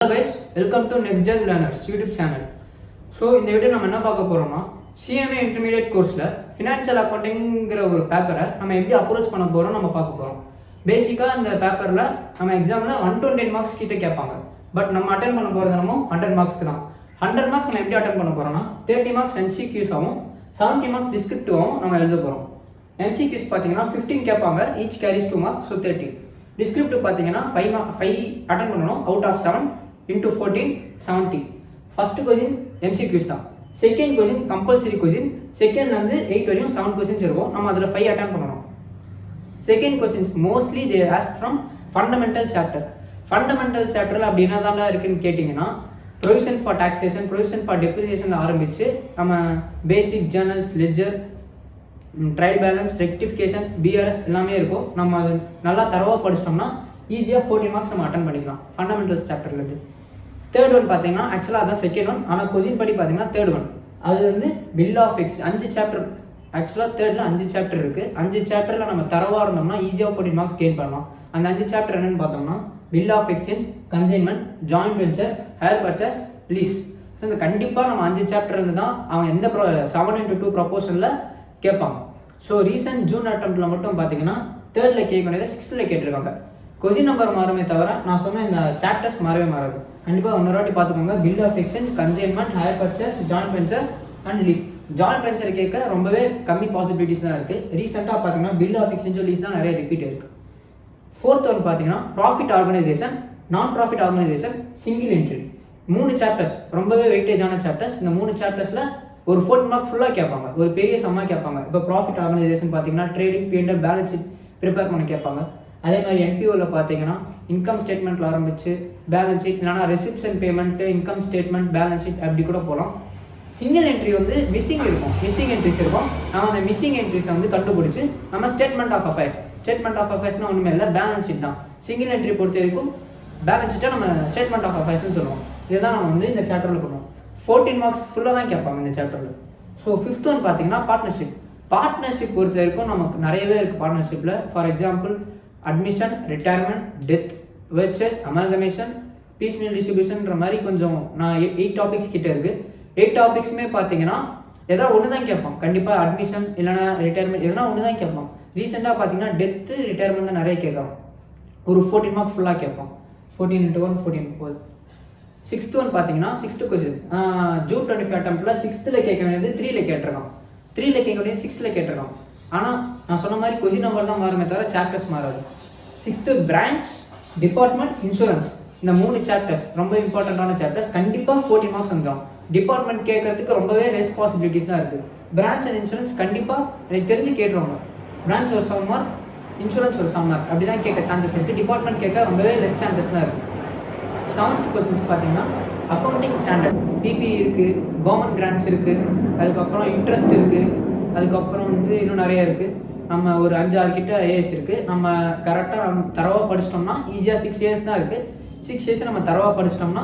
Hello guys, welcome to Next Gen Learners YouTube channel. So இந்த video நம்ம என்ன பார்க்க போறோம்னா CMA இன்டர்மீடியட் கோர்ஸ்ல ஃபினான்ஷியல் அக்கவுண்டிங்கிற ஒரு பேப்பரை நம்ம எப்படி அப்ரோச் பண்ண போறோம் நம்ம பார்க்க போறோம். பேசிக்கா இந்த பேப்பர்ல நம்ம எக்ஸாம்ல 120 மார்க்ஸ் கிட்ட கேட்பாங்க. பட் நம்ம அட்டெண்ட் பண்ண போறது நம்ம 100 மார்க்ஸ்க்கு தான். 100 மார்க்ஸ் நம்ம எப்படி அட்டெண்ட் பண்ண போறோம்னா 30 மார்க்ஸ் MCQs ஆகும், 70 மார்க்ஸ் டிஸ்கிரிப்டிவாகவும் நம்ம எழுத போறோம். MCQs பாத்தீங்கன்னா 15 கேட்பாங்க, each carries 2 marks, so 30. Descriptive பாத்தீங்கன்னா 5 அட்டெண்ட் பண்ணனும், out of 7 into 14 70. First question MCQs தான். Second question compulsory question. Second வந்து 8 வரையும் 7 क्वेश्चंस இருக்கும். நம்ம அதுல 5 அட்டெண்ட் பண்ணனும். Second questions mostly they ask from fundamental chapter. fundamental chapterல அப்படி என்னதான்டா இருக்குன்னு கேட்டிங்கனா provision for taxation, provision for depreciation ஆரம்பிச்சு நம்ம basic journals, ledger, trial balance, rectification, BRS எல்லாமே இருக்கும். நம்ம அது நல்லா தரவா படிச்சிட்டோம்னா ஈஸியா 14 மார்க்ஸ் நம்ம அட்டெண்ட் பண்ணிக்கலாம் fundamentals chapterல இருந்து. தேர்ட் ஒன் பாத்தீங்கன்னா ஆக்சுவலா அதான் செகண்ட் ஒன், ஆனா क्वेश्चन படி பாத்தீங்கன்னா தேர்ட் ஒன் அது வந்து பில் ஆஃப் எக்ஸ் 5 சாப்டர். ஆக்சுவலா தேர்ட்ல 5 சாப்டர் இருக்கு. 5 சாப்டர்ல நம்ம தரவா இருந்தோம்னா ஈஸியா 14 மார்க்ஸ் கெயின் பண்ணலாம். அந்த 5 சாப்டர் என்னன்னு பார்த்தோம்னா bill of exchange, consignment, joint venture, hire purchase, lease. இந்த கண்டிப்பா நம்ம 5 சாப்டர் இருந்து தான் அவங்க எந்த 7:2 ப்ரொபோஷன்ல கேட்பாங்க. ஸோ ரீசன்ட் ஜூன் அட்டெம்ப்ட்ல மட்டும் பாத்தீங்கன்னா தேர்ட்ல கேட்கக்கூடியதை 6th கேட்டிருக்காங்க. கொஸ்டின் நம்பர் மாறுமே தவிர நான் சொன்ன இந்த சாப்டர்ஸ் மாறவே மாறாது. கண்டிப்பா இன்னொரு வாட்டி பார்த்துக்கோங்க. Bill of exchange, consignment, hire purchase, joint venture and lease. Joint venture கேட்க ரொம்பவே கம்மி பாசிபிலிட்டிஸ் தான் இருக்கு. ரீசெண்டா பாத்தீங்கன்னா பில் ஆஃப் எக்ஸ்சேஞ்ச், லீஸ் தான் நிறைய ரிப்பீட் இருக்கு. ஃபோர்த் ஒன் பாத்தீங்கன்னா ப்ராஃபிட் ஆர்கனைசேஷன், நான் profit organisation, single entry. 3 chapters ரொம்பவே வெயிட்டேஜான சாப்டர்ஸ். இந்த 3 சாப்டர்ஸ்ல ஒரு 14 மார்க் ஃபுல்லா கேட்பாங்க, ஒரு பெரிய சம்மா கேட்பாங்க. இப்போ ப்ராஃபிட் ஆர்கனைசேஷன் பாத்தீங்கன்னா trading, P&L, balance sheet prepare பண்ண கேட்பாங்க. அதே மாதிரி NPOல பார்த்தீங்கன்னா இன்கம் ஸ்டேட்மெண்ட்ல ஆரம்பிச்சு பேலன்ஸ் ஷீட், இல்லைனா receipts and payment, income statement, balance sheet அப்படி கூட போகலாம். சிங்கிள் என்ட்ரி வந்து மிஸ்ஸிங் இருக்கும், மிஸ்ஸிங் என்ட்ரிஸ் இருக்கும். நம்ம அந்த மிஸ்ஸிங் என்ட்ரிஸை வந்து கண்டுபிடிச்சு நம்ம statement of affairs, statement of அஃபேர்ஸ்னா ஒன்றுமே இல்லை, பேலன்ஸ் ஷீட் தான். சிங்கிள் என்ட்ரி பொறுத்த வரைக்கும் பேலன்ஸ் ஷீட்டை நம்ம ஸ்டேட்மெண்ட் ஆஃப் அஃபேர்ஸ்னு சொல்லுவோம். இதுதான் நம்ம வந்து இந்த சாப்டரில் பண்ணுவோம். 14 மார்க்ஸ் ஃபுல்லாக தான் கேட்பாங்க இந்த சாப்டரில். ஸோ ஃபிஃப்த் ஒன் பார்த்தீங்கன்னா பார்ட்னர்ஷிப். பார்ட்னர்ஷிப் பொறுத்த வரைக்கும் நமக்கு நிறையவே இருக்குது பார்ட்னர்ஷிப்பில். For example admission, retirement, death, வெர்ச்சஸ், அமல்கமேஷன், பீஸ்மியல் டிஸ்ட்ரிபியூஷன்ற மாதிரி கொஞ்சம் நான் 8 டாபிக்ஸ் கிட்ட இருக்கு. 8 டாபிக்ஸுமே பார்த்தீங்கன்னா எதாவது ஒன்று தான் கேட்பான். கண்டிப்பாக அட்மிஷன் இல்லைனா ரிட்டையர்மெண்ட் எதனா ஒன்று தான் கேட்பான். ரீசெண்டாக பார்த்தீங்கன்னா டெத்து, ரிட்டையர்மெண்ட் தான் நிறைய கேட்கலாம். ஒரு 14 மார்க் ஃபுல்லாக கேட்பான். 14 into 1 14 போகுது. 6th ஒன் பார்த்தீங்கன்னா 6th கொஸ்டின் ஜூன் 25 அட்டெம்ப்ட்ல 6th கேட்க வேண்டியது 3 கேட்டிருக்கான். 3 கேட்க வேண்டியது 6 கேட்டிருக்கான். ஆனால் நான் சொன்ன மாதிரி கொஸ்டின் நம்பர் தான் மாறுமே தவிர சாப்டர்ஸ் மாறாது. 6th பிரான்ச், டிபார்ட்மெண்ட், இன்சூரன்ஸ், இந்த 3 சாப்டர்ஸ் ரொம்ப இம்பார்ட்டன்டான சாப்டர்ஸ். கண்டிப்பாக 14 மார்க்ஸ் வந்துடும். டிபார்ட்மெண்ட் கேட்கறதுக்கு ரொம்பவே ரெஸ்பான்சிபிலிட்டிஸ் தான் இருக்குது. பிரான்ச் அண்ட் இன்சூரன்ஸ் கண்டிப்பாக எனக்கு தெரிஞ்சு கேட்டுருவாங்க. பிரான்ச் ஒரு 7 மார்க், இன்சூரன்ஸ் ஒரு 7 மார்க் அப்படி தான் கேட்க சான்சஸ் இருக்குது. டிபார்ட்மெண்ட் கேட்க ரொம்பவே லெஸ் சான்சஸ் தான் இருக்குது. 7th கொஸ்டின்ஸ் பார்த்தீங்கன்னா அக்கௌண்டிங் ஸ்டாண்டர்ட், பிபி இருக்குது, கவர்மெண்ட் கிராண்ட்ஸ் இருக்குது, அதுக்கப்புறம் இன்ட்ரெஸ்ட் இருக்குது, அதுக்கப்புறம் வந்து இன்னும் நிறைய இருக்குது. நம்ம ஒரு 5-6 கிட்ட ஏஎஸ் இருக்குது. நம்ம கரெக்டாக நம்ம தரவாக படிச்சிட்டோம்னா ஈஸியாக 6 இயர்ஸ் தான் இருக்குது. 6 இயர்ஸ் நம்ம தரவாக படிச்சிட்டோம்னா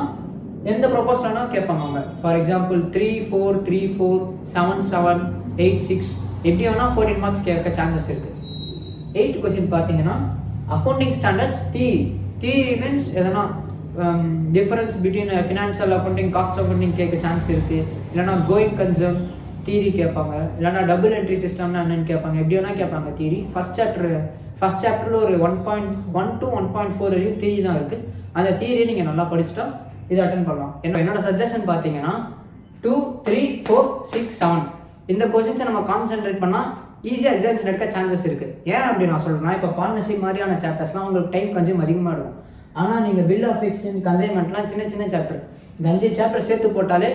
எந்த ப்ரொபோசல்னா கேட்பாங்க அவங்க. ஃபார் எக்ஸாம்பிள் 3-4, 3-4, 7-7, 8-6 எப்படி வேணால் 14 மார்க்ஸ் கேட்க சான்சஸ் இருக்குது. 8th கொஸ்டின் பார்த்தீங்கன்னா அக்கௌண்டிங் ஸ்டாண்டர்ட்ஸ், தியரி மீன்ஸ் எதனா difference between financial accounting, cost accounting கேட்க சான்ஸ் இருக்குது. இல்லைனா கோயிங் கன்சர்ன் தியரி கேட்பாங்க. இல்லைனா டபுள் என்ட்ரி சிஸ்டம்னா என்னன்னு கேட்பாங்க. எப்படி வேணா கேட்பாங்க தியரி. ஃபர்ஸ்ட் சாப்டரில் ஒரு 1.1 to 1.4 வரையும் தியரி தான் இருக்குது. அந்த தியரியை நீங்கள் நல்லா படிச்சுட்டா இதை அட்டென்ட் பண்ணலாம். என்னோட சஜஷன் பார்த்தீங்கன்னா 2, 3, 4, 6, 7 இந்த கொஸ்டின்ஸை நம்ம கான்சென்ட்ரேட் பண்ணால் ஈஸியாக எக்ஸாம்ஸ் எடுக்க சான்சஸ் இருக்குது. ஏன் அப்படி நான் சொல்கிறேன்னா இப்போ பார்ட்னர்ஷிப் மாதிரியான சாப்டர்ஸ்லாம் உங்களுக்கு டைம் கன்சியூம் அதிகமாக இருக்கும். ஆனால் நீங்கள் பில் ஆஃப் எக்ஸ்சேஞ்ச், கன்சைன்மெண்ட்லாம் சின்ன சாப்டர். இந்த 5 சாப்டர் சேர்த்து போட்டாலே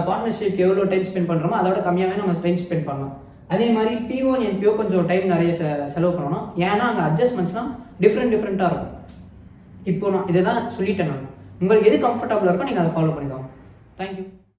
பார்ட்னர்ஷிப் எவ்வளோ டைம் ஸ்பெண்ட் பண்ணுறோமோ அதோட கம்மியாகவே நம்ம டைம் ஸ்பெண்ட் பண்ணலாம். அதே மாதிரி PO and NPO கொஞ்சம் டைம் நிறைய செலவு பண்ணணும். ஏன்னா அங்கே அட்ஜஸ்ட்மெண்ட்ஸ்லாம் டிஃப்ரெண்ட்டாக இருக்கும். இப்போ நான் இதை தான் சொல்லிட்டேன். நான் உங்களுக்கு எது கம்ஃபர்டபுளாக இருக்கோ நீங்கள் அதை ஃபாலோ பண்ணிக்கோங்க. தேங்க்யூ.